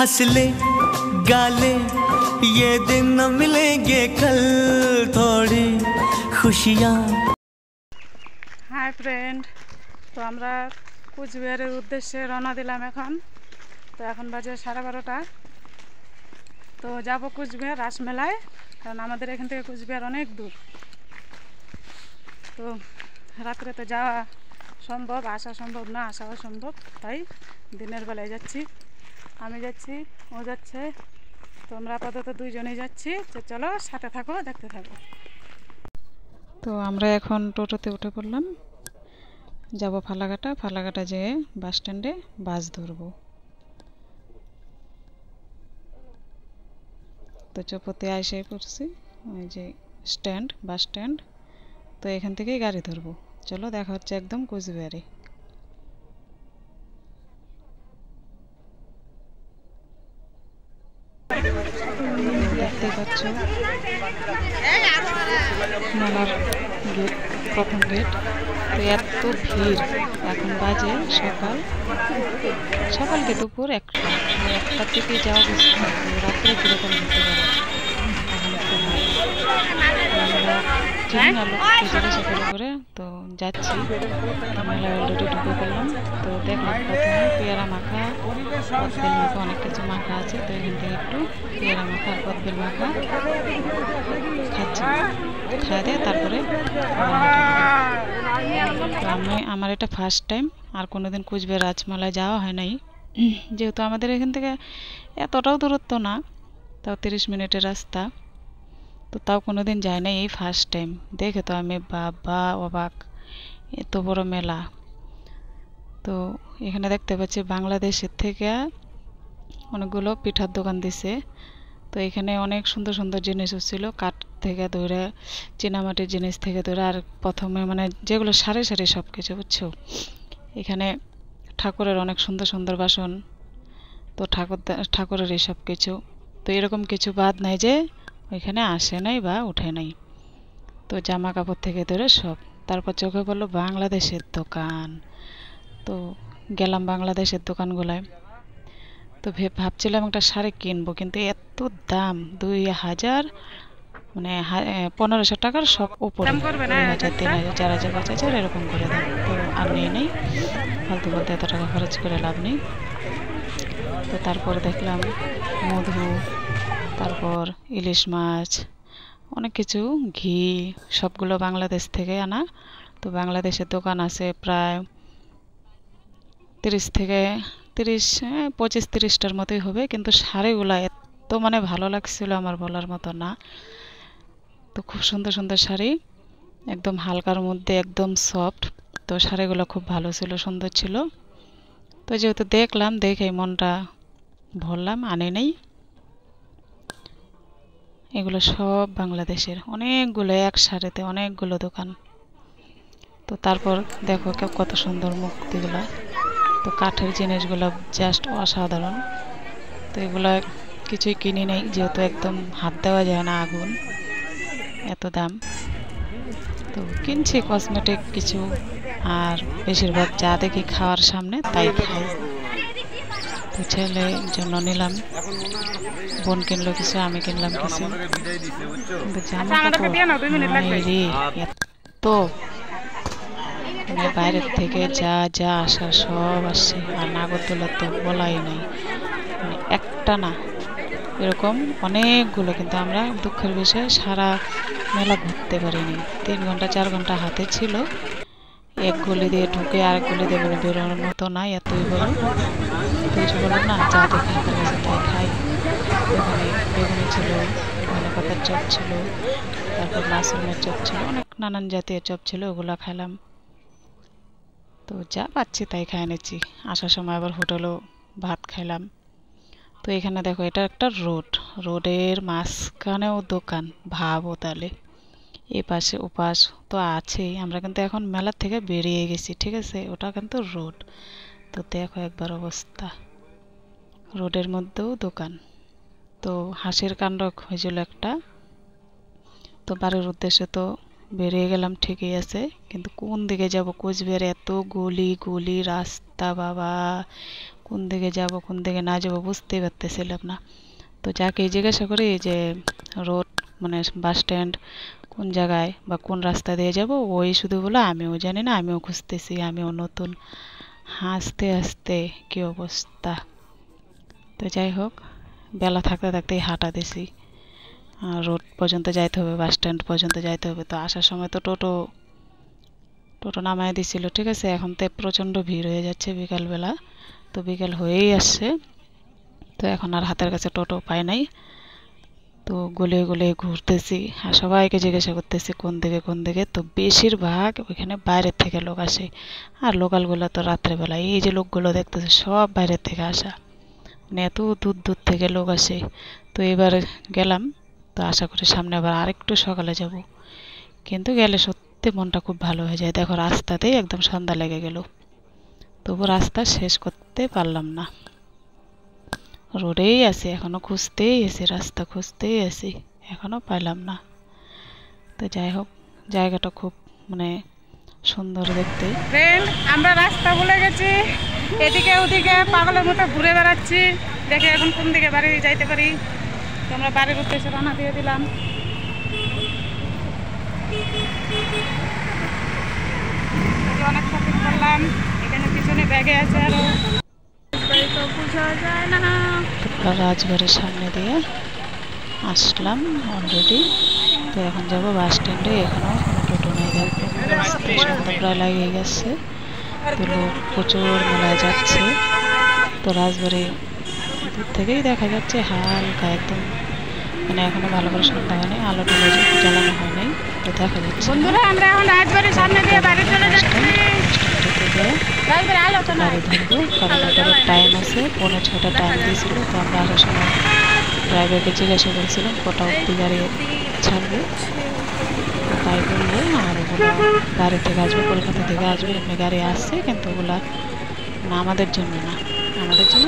हंस ले गाले ये दिन न मिलेंगे कल थोड़ी खुशियाँ। हाय फ्रेंड, तो আমরা কুচবিহারের উদ্দেশ্যে রওনা দিলাম এখন। তো এখন বাজে 12:30। তো যাব কুচবিহার রাসমেলায়, কারণ আমাদের এখান থেকে কুচবিহার অনেক দূর। তো রাত্রে তো যাওয়া সম্ভব, আসা সম্ভব না, আসাও সম্ভব, তাই দিনের বেলায় যাচ্ছি। আমি যাচ্ছি, ও যাচ্ছে। তো আমরা আপাতত দুইজনেই যাচ্ছি। তো চলো সাথে থাকো, দেখতে থাকো। তো আমরা এখন টোটোতে উঠে পড়লাম, যাব ফালাকাটা। ফালাকাটা যেয়ে বাস স্ট্যান্ডে বাস ধরবো। তো চৌপতি আইসাই পড়ছি, ওই যে স্ট্যান্ড, বাস স্ট্যান্ড। তো এখান থেকেই গাড়ি ধরবো। চলো দেখা হচ্ছে একদম কুচবিহারে। দেখতেই পাচ্ছ মেলার গেট, প্রথম গেট। তো এত ভিড়, এখন বাজে সকালকে দুপুর 1টার দিকে যাওয়া গেছে। রাত্রে কীরকম হতে পারে জিজ্ঞাসা করে তো যাচ্ছি। মেলায় অলরেডি ঢুকে পড়লাম। তো দেখলাম প্রথমে পেয়ারা মাখা, কদবেল মাখা, অনেক কিছু মাখা আছে। তো এখান থেকে একটু পেয়ারা মাখা আর কদবেল মাখা খাচ্ছি। খাওয়া দিয়ে তারপরে আমার এটা ফার্স্ট টাইম, আর কোনোদিন কুচবিহার রাজমেলায় যাওয়া হয় নাই। যেহেতু আমাদের এখান থেকে এতটাও দূরত্ব না, তাও 30 মিনিটের রাস্তা। তো তাও কোনোদিন যায় নাই, এই ফার্স্ট টাইম। দেখে তো আমি বাবা অবাক, এত বড় মেলা। তো এখানে দেখতে পাচ্ছি বাংলাদেশের থেকে অনেকগুলো পিঠার দোকান দিছে। তো এখানে অনেক সুন্দর সুন্দর জিনিস ছিল, কাঠ থেকে ধরে, চীনামাটির জিনিস থেকে ধরে, আর প্রথমে মানে যেগুলো সারি সারি সব কিছু, বুঝছো। এখানে ঠাকুরের অনেক সুন্দর সুন্দর বাসন, তো ঠাকুরের সব কিছু। তো এরকম কিছু বাদ নাই যে ওইখানে আসে নাই বা উঠে নাই। তো জামা কাপড় থেকে ধরে সব। তারপর চোখে পড়লো বাংলাদেশের দোকান। তো গেলাম বাংলাদেশের দোকানগুলায়। তো ভাবছিলাম একটা শাড়ি কিনবো, কিন্তু এত দাম, 2000 মানে 1500 টাকার সব উপরে, 2000, 3000, 4000, 5000 এরকম করে দাম। তো আর নেই ফালতু বলতে এত টাকা খরচ করে লাভ নেই। তো তারপর দেখলাম মধু, তারপর ইলিশ মাছ, অনেক কিছু, ঘি, সবগুলো বাংলাদেশ থেকে আনা। তো বাংলাদেশের দোকান আছে প্রায় 25-30টার মতোই হবে। কিন্তু শাড়িগুলো এত মানে ভালো লাগছিল, আমার বলার মতো না। তো খুব সুন্দর সুন্দর শাড়ি, একদম হালকার মধ্যে, একদম সফট। তো শাড়িগুলো খুব ভালো ছিল, সুন্দর ছিল। তো যেহেতু দেখলাম, দেখে মনটা ভরলাম, আনে নেই। এগুলো সব বাংলাদেশের, অনেকগুলো, এক সারিতে অনেকগুলো দোকান। তো তারপর দেখো কত সুন্দর মূর্তিগুলা। তো কাঠের জিনিসগুলো জাস্ট অসাধারণ। তো এগুলা কিছুই কিনি নেই, যেহেতু একদম হাত দেওয়া যায় না, আগুন, এত দাম। তো কিনছি কসমেটিক কিছু, আর বেশিরভাগ যা দেখি খাওয়ার সামনে তাই খাই। তো ছেলের জন্য নিলাম, বোন কিনলো কিছু, আমি কিনলাম কিছু। কিন্তু জামা কাপড় এত মানে বাইরের থেকে যা যা আসা সব আসছে। আর নাগরদোলা তো বলাই নাই, মানে একটা না, এরকম অনেকগুলো। কিন্তু আমরা দুঃখের বিষয়ে সারা মেলা ঘুরতে পারিনি। 3 ঘন্টা 4 ঘন্টা হাতে ছিল। এক গলি দিয়ে ঢুকে আরেক গলি দিয়ে মানে বেরোনোর মতো না, এতই বড়। তো বলো না, যা দেখে হাতের কাছে তাই খাই। এখানে বেগুনি ছিল, ধনে পাতার চপ ছিল, তারপর মাশরুমের চপ ছিল, অনেক নানান জাতীয় চপ ছিল, ওগুলো খাইলাম। তো যা পাচ্ছি তাই খাই নিচ্ছি। আসার সময় আবার হোটেলেও ভাত খাইলাম। তো এখানে দেখো, এটা একটা রোডের মাঝখানেও দোকান, ভাবো তাহলে। এই পাশে ওপাশ তো আছেই। আমরা কিন্তু এখন মেলার থেকে বেরিয়ে গেছি, ঠিক আছে, ওটা কিন্তু রোড। তো দেখো একবার অবস্থা, রোডের মধ্যেও দোকান। তো হাসির কাণ্ড হয়েছিল একটা। তো বাড়ির উদ্দেশ্যে তো বেরিয়ে গেলাম, ঠিকই আছে, কিন্তু কোন দিকে যাব? কোচবিহারে এত গলি গলি রাস্তা, বাবা, কোন দিকে যাব কোন দিকে না যাব বুঝতেই পারতেছিলাম না। তো যাকে জিজ্ঞাসা করি যে রোড মানে বাস স্ট্যান্ড কোন জায়গায় বা কোন রাস্তা দিয়ে যাব, ওই শুধু বলে আমিও জানি না, আমিও খুঁজতেছি, আমিও নতুন। হাসতে হাসতে কি অবস্থা। তো যাই হোক, বেলা থাকতে থাকতেই হাঁটা দিছি। রোড পর্যন্ত যাইতে হবে, বাস স্ট্যান্ড পর্যন্ত যাইতে হবে। তো আসার সময় তো টোটো নামায় দিছিল, ঠিক আছে। এখন তো প্রচণ্ড ভিড় হয়ে যাচ্ছে বিকালবেলা, তো বিকাল হয়েই আসছে। তো এখন আর হাতের কাছে টোটো পাই নাই। তো গলিয়ে গলিয়ে ঘুরতেছি আর সবাইকে জিজ্ঞাসা করতেছি কোন দিকে। তো বেশিরভাগ ওইখানে বাইরের থেকে লোক আসে, আর লোকালগুলো তো রাত্রেবেলা। এই যে লোকগুলো দেখতেছে সব বাইরের থেকে আসা, মানে এত দূর দূর থেকে লোক আসে। তো এবার গেলাম, তো আশা করি সামনে আবার আরেকটু সকালে যাব। কিন্তু গেলে সত্যি মনটা খুব ভালো হয়ে যায়। দেখো রাস্তাতেই একদম সন্ধ্যা লেগে গেল, তবু রাস্তা শেষ করতে পারলাম না। রোডেই আছি এখনো, খুঁজতেই আছি, রাস্তা খুঁজতেই আছি, এখনো পাইলাম না। তো যাই হোক, জায়গাটা খুব মানে সুন্দর দেখতে। ফ্রেন্ড, আমরা রাস্তা ভুলে গেছি, এদিকে ওদিকে পাগলের মতো ঘুরে বেড়াচ্ছি। দেখে এখন কোন দিকে বাড়ি যাইতে পারি। তো আমরা বাড়ির উদ্দেশ্যে রওনা দিয়ে দিলাম। অনেক শপিং করলাম, এখানে পিছনে ব্যাগে আছে আরো, তো বোঝা যায় না। রাজবাড়ির সামনে দিয়ে আসলাম অলরেডি। তো এখন যাব বাস স্ট্যান্ডে, এখনও কোনো টোটো নেই। দেখো সন্ধ্যা প্রায় লাগিয়ে গেছে, তো লোক প্রচুর মেলায় যাচ্ছে। তো রাজবাড়ি দূর থেকেই দেখা যাচ্ছে হালকা একদম, মানে এখনো ভালো করে সন্ধ্যা হয়নি, আলো টালো জ্বালানো হয় নাই, তো দেখা যাচ্ছে। বন্ধুরা, আমরা এখন রাজবাড়ির সামনে দিয়ে বাড়ি চলে যাচ্ছি। গাড়ি ধরবো, কারণ ওদের টাইম আছে, 5:45 টাইম দিয়েছিল। তো আমরা আসার সময় ড্রাইভারকে জিজ্ঞাসা করেছিলাম কটা অব্দি গাড়ি ছাড়বে, তাই বললো। আর ওগুলো গাড়ি থেকে আসবে, কলকাতা থেকে আসবে, এমনি গাড়ি আসছে, কিন্তু ওগুলা আমাদের জন্য না, আমাদের জন্য